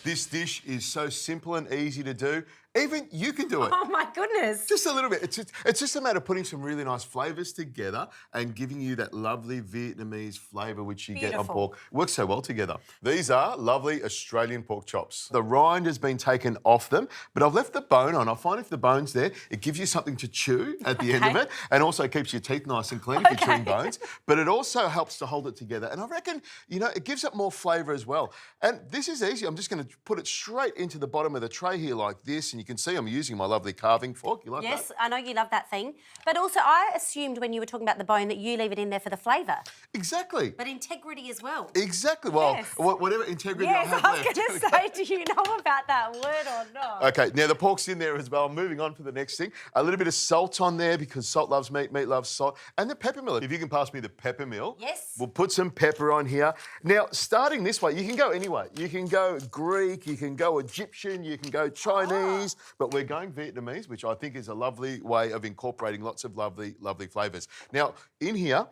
This dish is so simple and easy to do. Even you can do it. Oh, my goodness. Just a little bit. It's just a matter of putting some really nice flavours together and giving you that lovely Vietnamese flavour which you get on pork. Works so well together. These are lovely Australian pork chops. The rind has been taken off them, but I've left the bone on. I find if the bone's there, it gives you something to chew at the end of it and also keeps your teeth nice and clean if you're chewing bones. But it also helps to hold it together. And I reckon, you know, it gives it more flavour as well. And this is easy. I'm just going to put it straight into the bottom of the tray here like this, and you can see I'm using my lovely carving fork. You like that? Yes, I know you love that thing. But also, I assumed when you were talking about the bone that you leave it in there for the flavour. Exactly. But integrity as well. Exactly. Well, yes. Whatever integrity I have I was left. going to say, do you know about that word or not? Okay, now the pork's in there as well. Moving on to the next thing. A little bit of salt on there because salt loves meat, meat loves salt. And the pepper mill. If you can pass me the pepper mill. Yes. We'll put some pepper on here. Now, starting this way, you can go anyway. You can go Greek, you can go Egyptian, you can go Chinese, but we're going Vietnamese, which I think is a lovely way of incorporating lots of lovely, lovely flavours. Now, in here,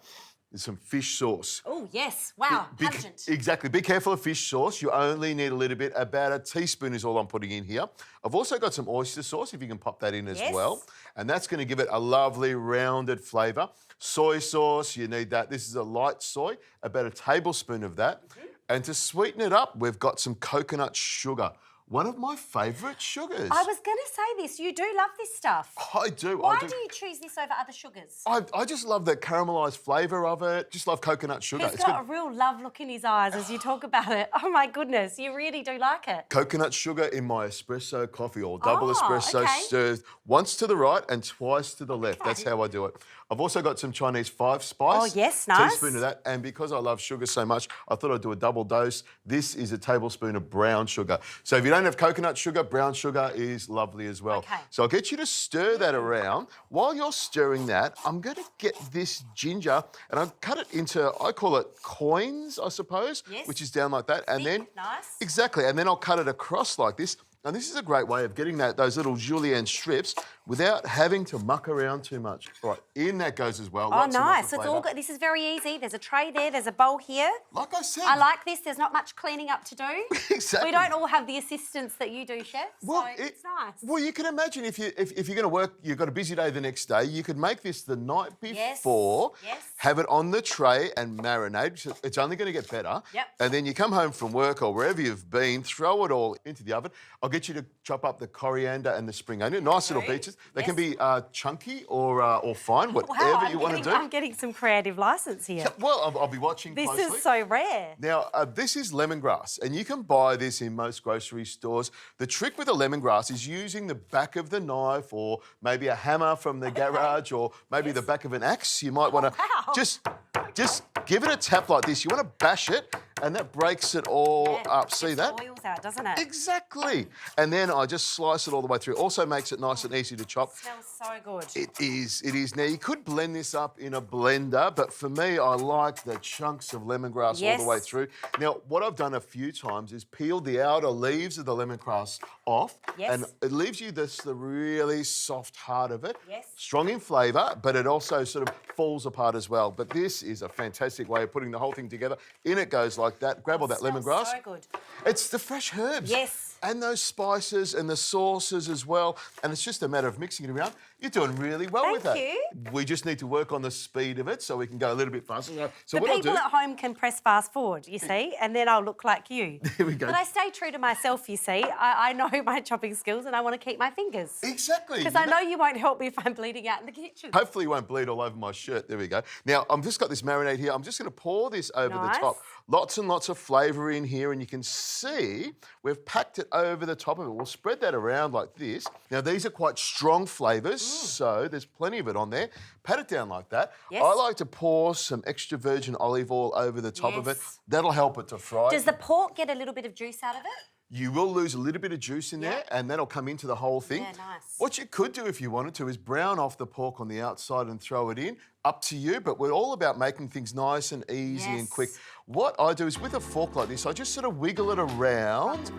there's some fish sauce. Oh, yes. Wow, pungent. Exactly. Be careful of fish sauce. You only need a little bit. About a teaspoon is all I'm putting in here. I've also got some oyster sauce, if you can pop that in as well. And that's going to give it a lovely rounded flavour. Soy sauce, you need that. This is a light soy, about a tablespoon of that. And to sweeten it up, we've got some coconut sugar. One of my favourite sugars. I was going to say this. You do love this stuff. I do. Why do you choose this over other sugars? I just love the caramelised flavour of it. Just love coconut sugar. He's got a real love look in his eyes as you talk about it. Oh, my goodness. You really do like it. Coconut sugar in my espresso coffee or double espresso stirred once to the right and twice to the left. That's how I do it. I've also got some Chinese 5-spice. Oh, yes, nice. Teaspoon of that. And because I love sugar so much, I thought I'd do a double dose. This is a tablespoon of brown sugar. So if you don't have coconut sugar, brown sugar is lovely as well. Okay. So I'll get you to stir that around. While you're stirring that, I'm going to get this ginger and I'll cut it into, I call it coins, I suppose, which is down like that. And then, nice. Exactly. And then I'll cut it across like this. And this is a great way of getting those little julienne strips without having to muck around too much. Right, in that goes as well. Oh, nice. It's all good. This is very easy. There's a tray there. There's a bowl here. Like I said. I like this. There's not much cleaning up to do. Exactly. We don't all have the assistance that you do, Chef, so it's nice. Well, you can imagine if you're going to work, you've got a busy day the next day, you could make this the night before, have it on the tray and marinate. It's only going to get better. Yep. And then you come home from work or wherever you've been, throw it all into the oven. I'll get you to chop up the coriander and the spring onion. Nice little peaches. They can be chunky or fine, whatever you want to do. I'm getting some creative licence here. Well, I'll be watching closely. This is so rare. Now, this is lemongrass, and you can buy this in most grocery stores. The trick with the lemongrass is using the back of the knife or maybe a hammer from the garage or maybe the back of an axe. You might want to just give it a tap like this. You want to bash it, and that breaks it all up. See that? It oils out, doesn't it? Exactly. And then I just slice it all the way through. Also makes it nice and easy to chop. It smells so good. It is. Now, you could blend this up in a blender, but for me, I like the chunks of lemongrass all the way through. Now, what I've done a few times is peeled the outer leaves of the lemongrass off, and it leaves you the really soft heart of it. Yes. Strong in flavour, but it also sort of falls apart as well. But this is a fantastic way of putting the whole thing together. In it goes like that. Grab all that lemongrass. So good. It's the fresh herbs. Yes. And those spices and the sauces as well. And it's just a matter of mixing it around. You're doing really well with that. Thank you. We just need to work on the speed of it so we can go a little bit faster. So the people at home can press fast forward, you see, and then I'll look like you. There we go. But I stay true to myself, you see. I know my chopping skills and I want to keep my fingers. Exactly. Because I know you won't help me if I'm bleeding out in the kitchen. Hopefully you won't bleed all over my shirt. There we go. Now, I've just got this marinade here. I'm just going to pour this over the top. Lots and lots of flavour in here, and you can see we've packed it over the top of it. We'll spread that around like this. Now, these are quite strong flavours, so there's plenty of it on there. Pat it down like that. I like to pour some extra virgin olive oil over the top of it. That'll help it to fry. Does the pork get a little bit of juice out of it? You will lose a little bit of juice in there, and that'll come into the whole thing. Yeah, nice. What you could do if you wanted to is brown off the pork on the outside and throw it in. Up to you, but we're all about making things nice and easy and quick. What I do is with a fork like this, I just sort of wiggle it around.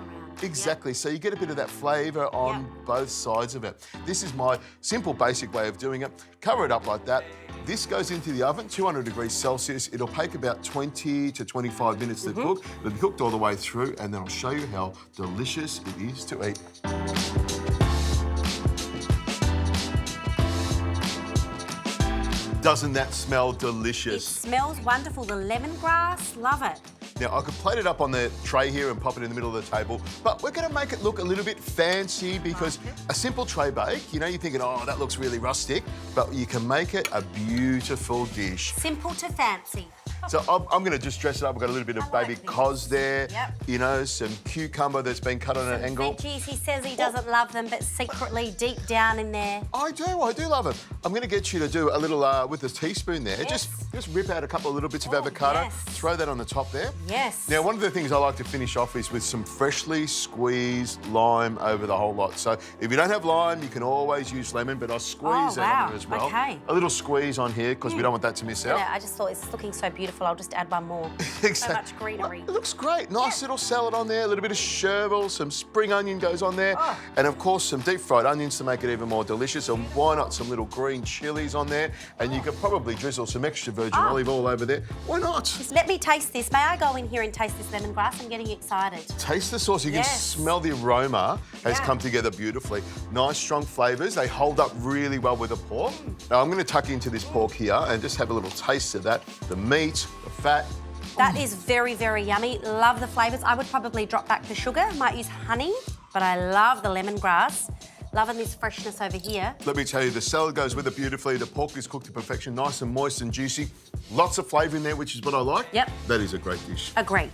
Exactly, so you get a bit of that flavour on both sides of it. This is my simple, basic way of doing it. Cover it up like that, This goes into the oven, 200 degrees Celsius. It'll take about 20 to 25 minutes to cook. It'll be cooked all the way through, and then I'll show you how delicious it is to eat. Doesn't that smell delicious? It smells wonderful. The lemongrass, love it. Now, I could plate it up on the tray here and pop it in the middle of the table, but we're going to make it look a little bit fancy because a simple tray bake, you know, you're thinking, oh, that looks really rustic, but you can make it a beautiful dish. Simple to fancy. So I'm going to just dress it up. We've got a little bit of baby cos there, you know, some cucumber that's been cut on an angle. Veggies, he says he doesn't love them, but secretly deep down in there. I do love them. I'm going to get you to do a little, with a teaspoon there, just rip out a couple of little bits of avocado, throw that on the top there. Yes. Now, one of the things I like to finish off is with some freshly squeezed lime over the whole lot. So if you don't have lime, you can always use lemon, but I'll squeeze that on there as well. Okay. A little squeeze on here because we don't want that to miss out. Yeah, I just thought it's looking so beautiful. I'll just add one more. Exactly. So much greenery. It looks great. Nice little salad on there, a little bit of chervil, some spring onion goes on there, and of course some deep fried onions to make it even more delicious. And why not some little green chilies on there? And you could probably drizzle some extra virgin olive oil over there. Why not? Just let me taste this. May I go in here and taste this lemongrass? I'm getting excited. Taste the sauce. You can smell the aroma has come together beautifully. Nice, strong flavours. They hold up really well with the pork. Now, I'm going to tuck into this pork here and just have a little taste of that. The meat, the fat. That is very, very yummy. Love the flavours. I would probably drop back the sugar. Might use honey, but I love the lemongrass. Loving this freshness over here. Let me tell you, the salad goes with it beautifully. The pork is cooked to perfection, nice and moist and juicy. Lots of flavour in there, which is what I like. Yep. That is a great dish. Agreed.